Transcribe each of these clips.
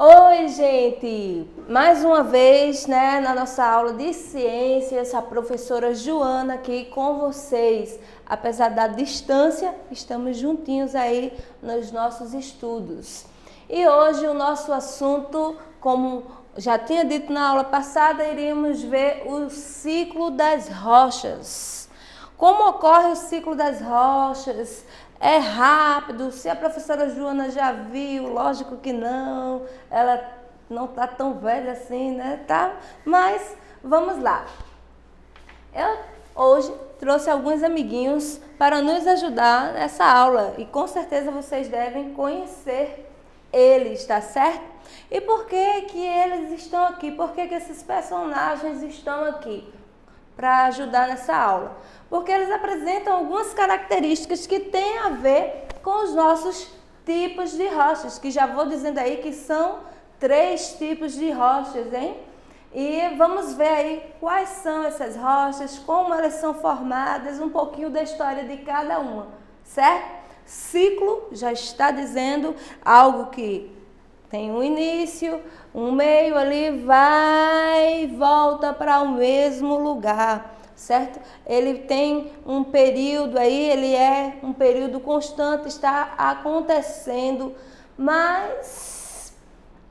Oi, gente! Mais uma vez, né, na nossa aula de ciências, a professora Joana aqui com vocês. Apesar da distância, estamos juntinhos aí nos nossos estudos. E hoje o nosso assunto, como já tinha dito na aula passada, iríamos ver o ciclo das rochas. Como ocorre o ciclo das rochas? É rápido? Se a professora Joana já viu, lógico que não, ela não está tão velha assim, né? Tá? Mas vamos lá. Eu hoje trouxe alguns amiguinhos para nos ajudar nessa aula e com certeza vocês devem conhecer eles, tá certo? E por que que eles estão aqui? Por que que esses personagens estão aqui para ajudar nessa aula? Porque eles apresentam algumas características que têm a ver com os nossos tipos de rochas, que já vou dizendo aí que são 3 tipos de rochas, hein? E vamos ver aí quais são essas rochas, como elas são formadas, um pouquinho da história de cada uma, certo? Ciclo já está dizendo algo que tem um início, um meio ali, vai e volta para o mesmo lugar, certo? Ele tem um período aí, ele é um período constante, está acontecendo, mas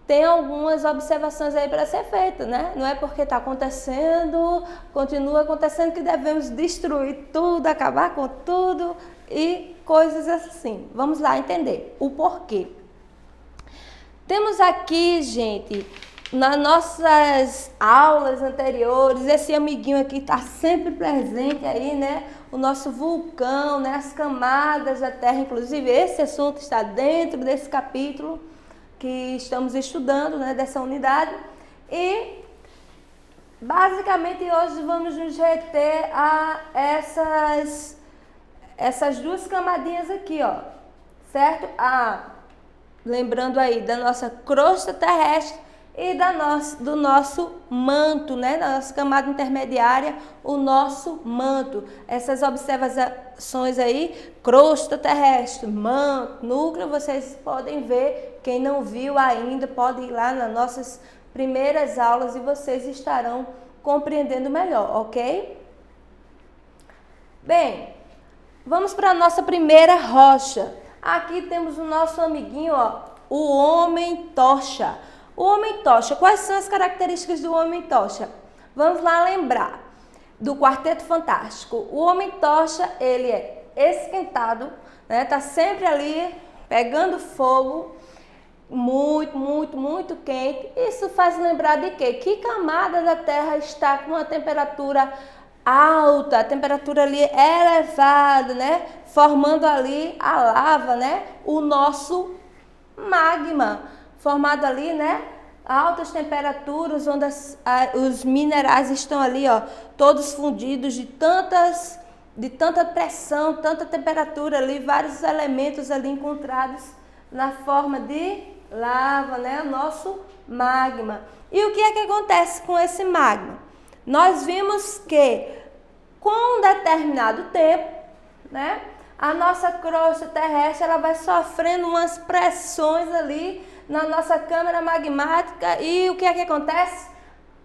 tem algumas observações aí para ser feitas, né? Não é porque está acontecendo, continua acontecendo que devemos destruir tudo, acabar com tudo e coisas assim. Vamos lá entender o porquê. Temos aqui, gente, nas nossas aulas anteriores, esse amiguinho aqui está sempre presente aí, né? O nosso vulcão, né? As camadas da Terra, inclusive esse assunto está dentro desse capítulo que estamos estudando, né? Dessa unidade. E, basicamente, hoje vamos nos reter a essas 2 camadinhas aqui, ó, certo? Lembrando aí da nossa crosta terrestre e do nosso manto, né? Da nossa camada intermediária, o nosso manto. Essas observações aí, crosta terrestre, manto, núcleo, vocês podem ver. Quem não viu ainda pode ir lá nas nossas primeiras aulas e vocês estarão compreendendo melhor, ok? Bem, vamos para a nossa primeira rocha. Aqui temos o nosso amiguinho, ó, o homem-tocha. O homem-tocha, quais são as características do homem-tocha? Vamos lá lembrar do Quarteto Fantástico. O homem-tocha, ele é esquentado, né? Tá sempre ali pegando fogo, muito quente. Isso faz lembrar de quê? Que camada da Terra está com uma temperatura alta, a temperatura ali elevada, né? Formando ali a lava, né? O nosso magma, formado ali, né? Altas temperaturas, onde os minerais estão ali, ó, todos fundidos de tanta pressão, tanta temperatura ali, vários elementos ali encontrados na forma de lava, né? O nosso magma. E o que é que acontece com esse magma? Nós vimos que com um determinado tempo, né, a nossa crosta terrestre ela vai sofrendo umas pressões ali na nossa câmara magmática e o que é que acontece?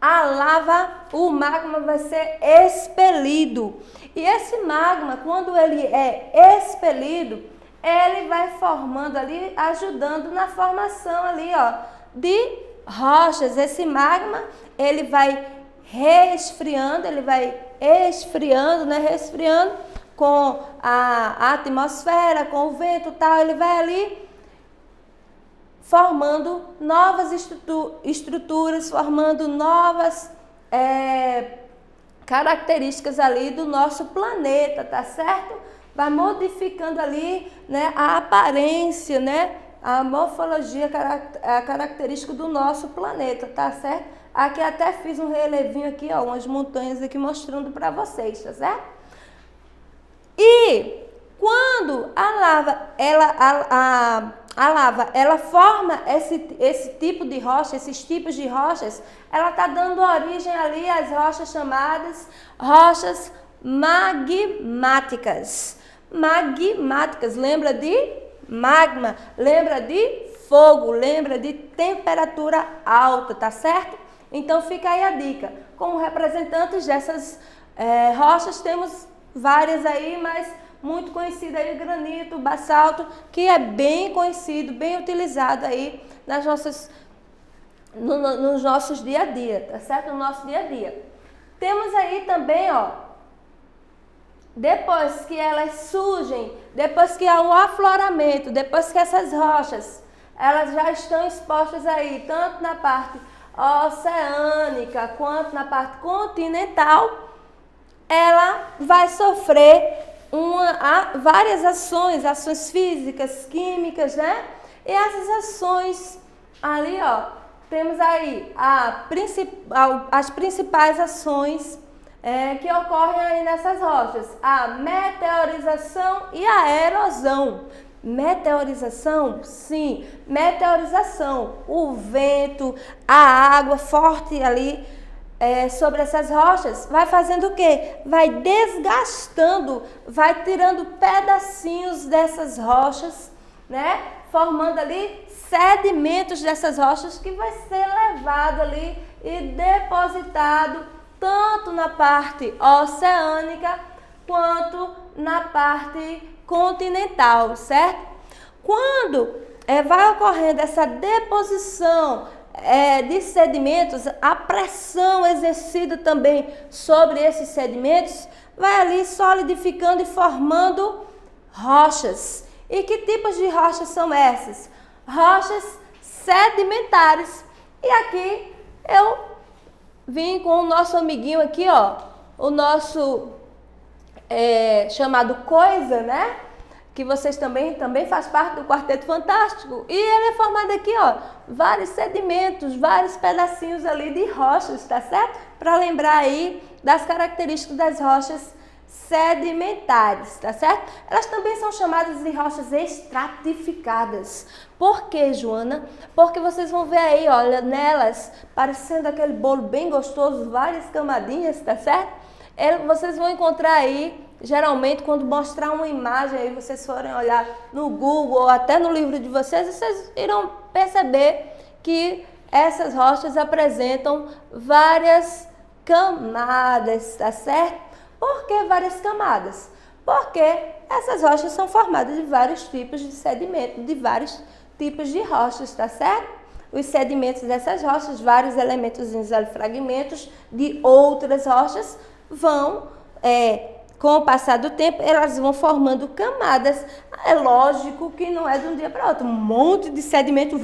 A lava, o magma vai ser expelido. E esse magma, quando ele é expelido, ele vai formando ali, ajudando na formação ali, ó, de rochas. Esse magma, ele vai resfriando, né, resfriando com a atmosfera, com o vento e tal, ele vai ali formando novas estruturas, formando novas características ali do nosso planeta, tá certo? Vai modificando ali, né, a aparência, né, a morfologia, a característica do nosso planeta, tá certo? Aqui até fiz um relevinho aqui, ó, umas montanhas aqui mostrando para vocês, tá certo? E quando a lava, ela forma esse tipo de rocha, esses tipos de rochas, ela está dando origem ali às rochas chamadas rochas magmáticas. Magmáticas, lembra de magma, lembra de fogo, lembra de temperatura alta, tá certo? Então fica aí a dica. Como representantes dessas rochas, temos várias aí, mas muito conhecida aí o granito, o basalto, que é bem conhecido, bem utilizado aí nas nossas, nos nossos dia a dia, tá certo? No nosso dia a dia. Temos aí também, ó, depois que elas surgem, depois que há um afloramento, depois que essas rochas, elas já estão expostas aí, tanto na parte oceânica quanto na parte continental, ela vai sofrer várias ações físicas, químicas, né? E essas ações ali, ó, temos aí as principais ações que ocorrem aí nessas rochas: a meteorização e a erosão. Meteorização, sim, meteorização, o vento, a água forte ali sobre essas rochas vai fazendo o quê? Vai desgastando, vai tirando pedacinhos dessas rochas, né? Formando ali sedimentos dessas rochas que vai ser levado ali e depositado tanto na parte oceânica quanto na parte continental, certo? Quando vai ocorrendo essa deposição de sedimentos, a pressão exercida também sobre esses sedimentos vai ali solidificando e formando rochas. E que tipos de rochas são essas? Rochas sedimentares. E aqui eu vim com o nosso amiguinho aqui, ó, o nosso chamado Coisa, né? Que vocês também faz parte do Quarteto Fantástico. E ele é formado aqui, ó, vários sedimentos, vários pedacinhos ali de rochas, tá certo? Para lembrar aí das características das rochas sedimentares, tá certo? Elas também são chamadas de rochas estratificadas. Por quê, Joana? Porque vocês vão ver aí, olha, nelas, parecendo aquele bolo bem gostoso, várias camadinhas, tá certo? Vocês vão encontrar aí, geralmente, quando mostrar uma imagem, aí vocês forem olhar no Google ou até no livro de vocês, vocês irão perceber que essas rochas apresentam várias camadas, tá certo? Por que várias camadas? Porque essas rochas são formadas de vários tipos de sedimento, de vários tipos de rochas, tá certo? Os sedimentos dessas rochas, vários elementos, fragmentos de outras rochas, vão, com o passar do tempo, elas vão formando camadas. É lógico que não é de um dia para outro. Um monte de sedimento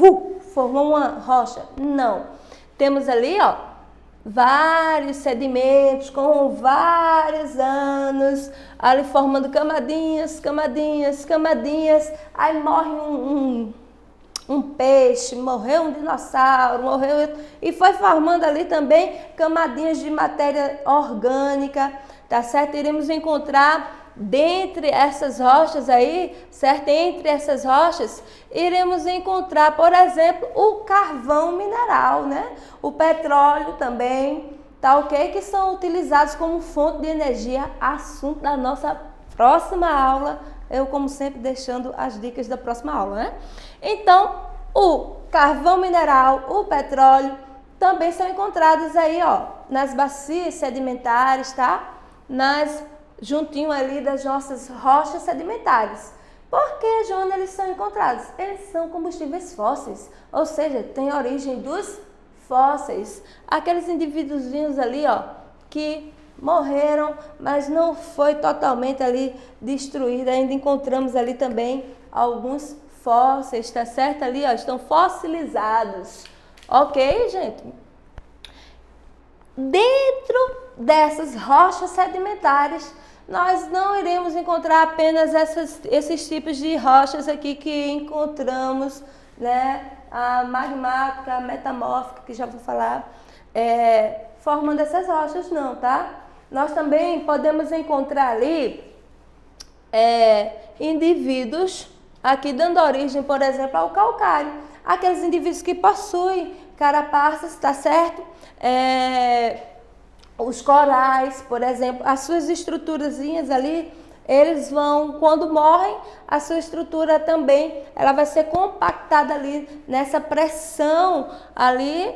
formou uma rocha. Não. Temos ali, ó, vários sedimentos com vários anos, ali formando camadinhas, camadinhas, camadinhas. Aí morre um peixe, morreu um dinossauro, morreu e foi formando ali também camadinhas de matéria orgânica, tá certo? Iremos encontrar dentre essas rochas aí, certo? Entre essas rochas, iremos encontrar, por exemplo, o carvão mineral, né? O petróleo também, tá ok? Que são utilizados como fonte de energia, assunto da nossa próxima aula. Eu, como sempre, deixando as dicas da próxima aula, né? Então, o carvão mineral, o petróleo, também são encontrados aí, ó, nas bacias sedimentares, tá? Juntinho ali das nossas rochas sedimentares. Por que, Joana, eles são encontrados? Eles são combustíveis fósseis, ou seja, tem origem dos fósseis. Aqueles indivíduozinhos ali, ó, que morreram, mas não foi totalmente ali destruído. Ainda encontramos ali também alguns fósseis, tá certo? Ali, ó, estão fossilizados. Ok, gente? Dentro dessas rochas sedimentares, nós não iremos encontrar apenas esses tipos de rochas aqui que encontramos, né? A magmática, a metamórfica, que já vou falar, formando essas rochas, não, tá? Nós também podemos encontrar ali indivíduos aqui dando origem, por exemplo, ao calcário. Aqueles indivíduos que possuem carapaças, tá certo? Os corais, por exemplo, as suas estruturazinhas ali eles vão, quando morrem, a sua estrutura também, ela vai ser compactada ali nessa pressão ali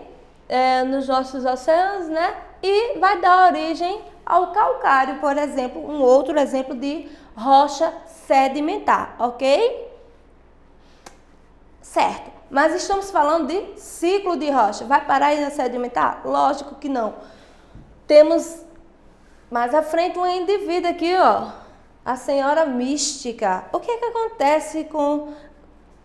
nos nossos oceanos, né? E vai dar origem ao calcário, por exemplo, um outro exemplo de rocha sedimentar, ok? Certo, mas estamos falando de ciclo de rocha. Vai parar aí na sedimentar? Lógico que não. Temos mais à frente um indivíduo aqui, ó, a senhora mística. O que é que acontece com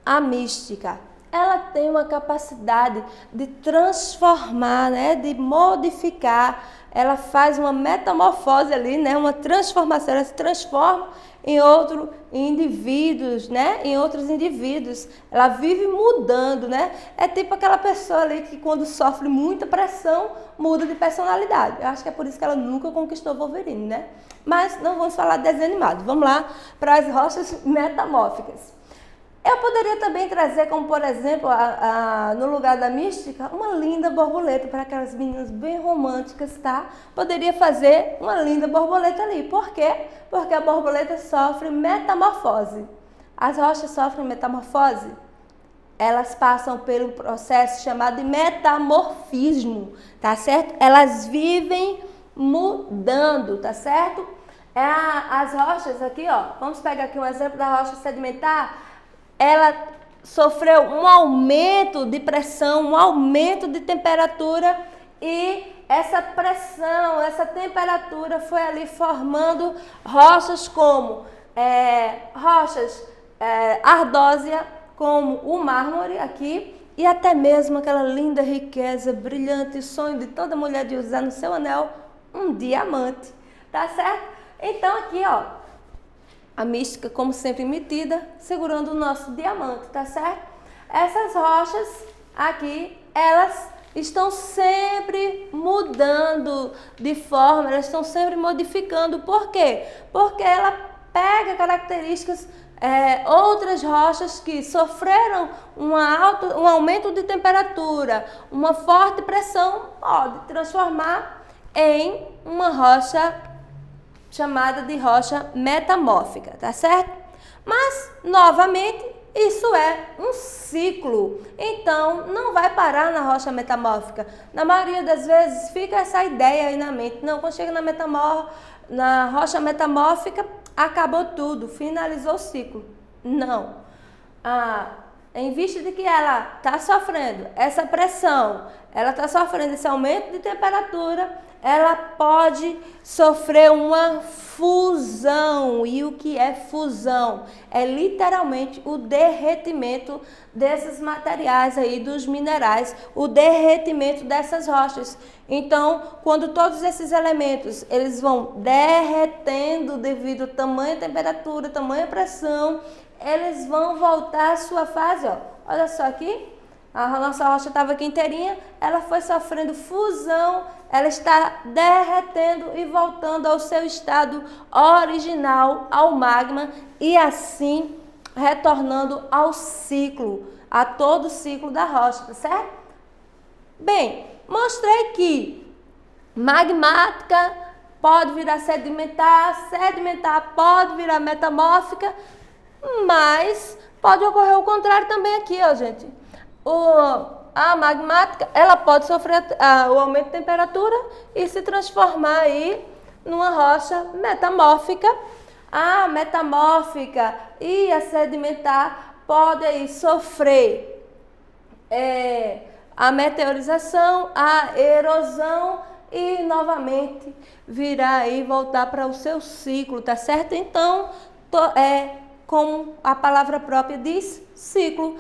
a mística? Ela tem uma capacidade de transformar, né, de modificar. Ela faz uma metamorfose ali, né, uma transformação. Ela se transforma em outros indivíduos, né, em outros indivíduos. Ela vive mudando, né? É tipo aquela pessoa ali que quando sofre muita pressão, muda de personalidade. Eu acho que é por isso que ela nunca conquistou Wolverine, né? Mas não vamos falar de desenho animado. Vamos lá para as rochas metamórficas. Eu poderia também trazer como, por exemplo, no lugar da mística, uma linda borboleta para aquelas meninas bem românticas, tá? Poderia fazer uma linda borboleta ali. Por quê? Porque a borboleta sofre metamorfose. As rochas sofrem metamorfose. Elas passam pelo processo chamado de metamorfismo, tá certo? Elas vivem mudando, tá certo? As rochas aqui, ó, vamos pegar aqui um exemplo da rocha sedimentar. Ela sofreu um aumento de pressão, um aumento de temperatura e essa pressão, essa temperatura foi ali formando rochas como rochas ardósia, como o mármore aqui e até mesmo aquela linda riqueza, brilhante, sonho de toda mulher de usar no seu anel, um diamante, tá certo? Então aqui, ó, a mística, como sempre, metida, segurando o nosso diamante, tá certo? Essas rochas aqui, elas estão sempre mudando de forma, elas estão sempre modificando. Por quê? Porque ela pega características, outras rochas que sofreram um aumento de temperatura, uma forte pressão, pode transformar em uma rocha chamada de rocha metamórfica, tá certo? Mas, novamente, isso é um ciclo. Então, não vai parar na rocha metamórfica. Na maioria das vezes, fica essa ideia aí na mente. Não, quando chega na rocha metamórfica, acabou tudo, finalizou o ciclo. Não. Em vista de que ela está sofrendo essa pressão, ela está sofrendo esse aumento de temperatura, ela pode sofrer uma fusão. E o que é fusão? É literalmente o derretimento desses materiais aí, dos minerais, o derretimento dessas rochas. Então, quando todos esses elementos, eles vão derretendo devido ao tamanho temperatura, tamanho pressão, eles vão voltar à sua fase, ó. Olha só aqui. A nossa rocha estava aqui inteirinha, ela foi sofrendo fusão, ela está derretendo e voltando ao seu estado original, ao magma, e assim retornando ao ciclo, a todo o ciclo da rocha, tá certo? Bem, mostrei que magmática pode virar sedimentar, sedimentar pode virar metamórfica, mas pode ocorrer o contrário também aqui, ó, gente. A magmática, ela pode sofrer o aumento de temperatura e se transformar aí numa rocha metamórfica. A metamórfica e a sedimentar podem aí sofrer a meteorização, a erosão e novamente virar aí, voltar para o seu ciclo, tá certo? Então, como a palavra própria diz, ciclo.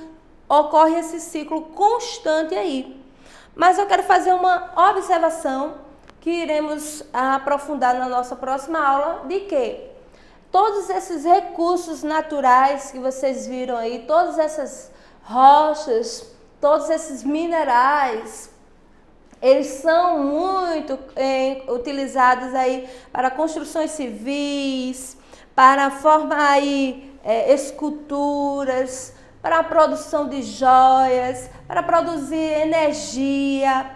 Ocorre esse ciclo constante aí. Mas eu quero fazer uma observação que iremos aprofundar na nossa próxima aula, de que todos esses recursos naturais que vocês viram aí, todas essas rochas, todos esses minerais, eles são muito utilizados aí para construções civis, para formar aí esculturas, para a produção de joias, para produzir energia.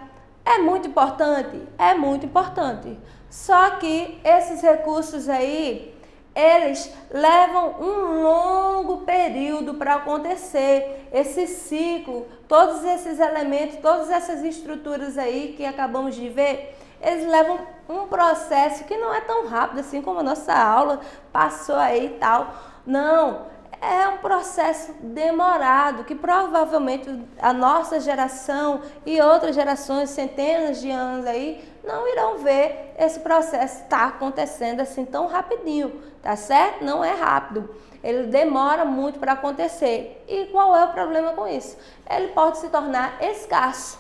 É muito importante? É muito importante. Só que esses recursos aí, eles levam um longo período para acontecer. Esse ciclo, todos esses elementos, todas essas estruturas aí que acabamos de ver, eles levam um processo que não é tão rápido assim como a nossa aula passou aí e tal. Não, é um processo demorado que provavelmente a nossa geração e outras gerações, centenas de anos aí, não irão ver esse processo estar acontecendo assim tão rapidinho, tá certo? Não é rápido, ele demora muito para acontecer. E qual é o problema com isso? Ele pode se tornar escasso,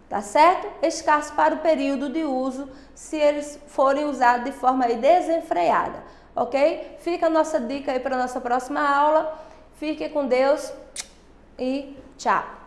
tá certo? Escasso para o período de uso, se eles forem usados de forma aí desenfreada, ok? Fica a nossa dica aí para a nossa próxima aula. Fique com Deus e tchau!